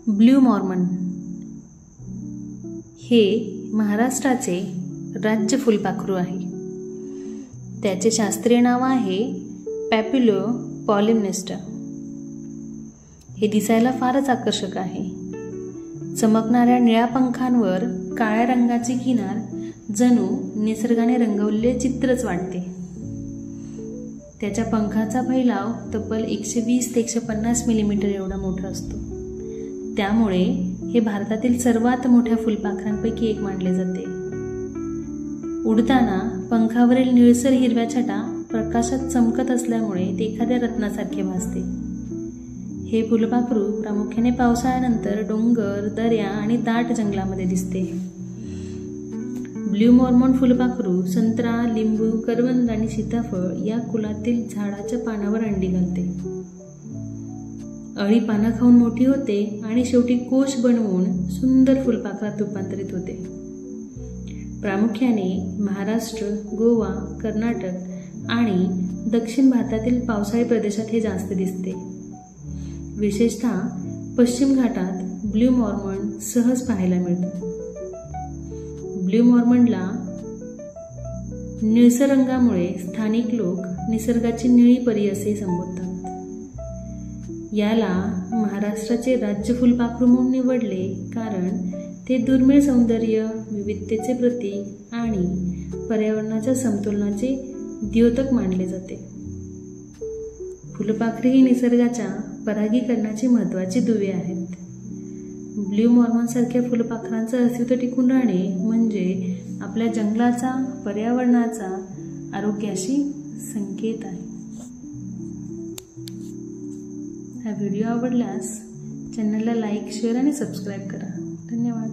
Blue Mormon हे महाराष्ट्राचे राज्य फुलपाखरू आहे। त्याचे शास्त्रीय नाव आहे पॅपिलो पॉलिम्नेस्टा। हे दिसायला फारच आकर्षक आहे। चमकणाऱ्या निळ्या पंखांवर काळ्या रंगाची किनार जणू निसर्गाने रंगवलेले चित्रच वाटते। त्याच्या पंखाचा फैलाव तब्बल 120 ते 150 मिलीमीटर एवढा मोठा असतो। त्यामुळे हे भारतातील सर्वात मोठ्या फुलपाखरांपैकी एक मानले जाते। उडताना पंखावरील निळसर हिरव्या छटा प्रकाशात चमकत असल्यामुळे ते एखाद्या रत्नासारखे भासते। हे फुलपाखरू प्रामुख्याने पावसाळ्यानंतर डोंगर, दऱ्या आणि दाट जंगलामध्ये दिसते। ब्लू मॉर्मन फुलपाखरू संत्रा, लिंबू, करवंद आणि सीताफळ या कुलातील झाडाच्या पानावर अंडी घालते। अळी पानं खाऊन मोठी होते आणि शेवटी कोश बनवून सुंदर फुलपाखरात रूपांतरित होते। प्रामुख्याने महाराष्ट्र, गोवा, कर्नाटक आणि दक्षिण भारतातील पावसाळी प्रदेशात हे जास्त दिसते। विशेषतः पश्चिम घाटात ब्लू मॉर्मन सहज पाहायला मिळतो। ब्लू मॉर्मनला निळसर रंगामुळे स्थानिक लोक निसर्गाची निळी परी असे संबोधतात। याला महाराष्ट्राचे राज्य फुलपाखरू म्हणून निवडले कारण ते दुर्मिळ सौंदर्य, विविधतेचे प्रतीक आणि पर्यावरणाच्या समतोलनाचे द्योतक मानले जाते। फुलपाखरे ही निसर्गाच्या परागीकरणाची महत्त्वाची दुवे आहेत। ब्लू मॉर्मन सारख्या फुलपाखरांचं अस्तित्व टिकून राहणे म्हणजे आपल्या जंगलाचा, पर्यावरणाचा आरोग्याशी संकेत आहे। हा व्हिडिओ आवडल्यास चॅनलला लाईक, शेअर आणि सबस्क्राईब करा। धन्यवाद।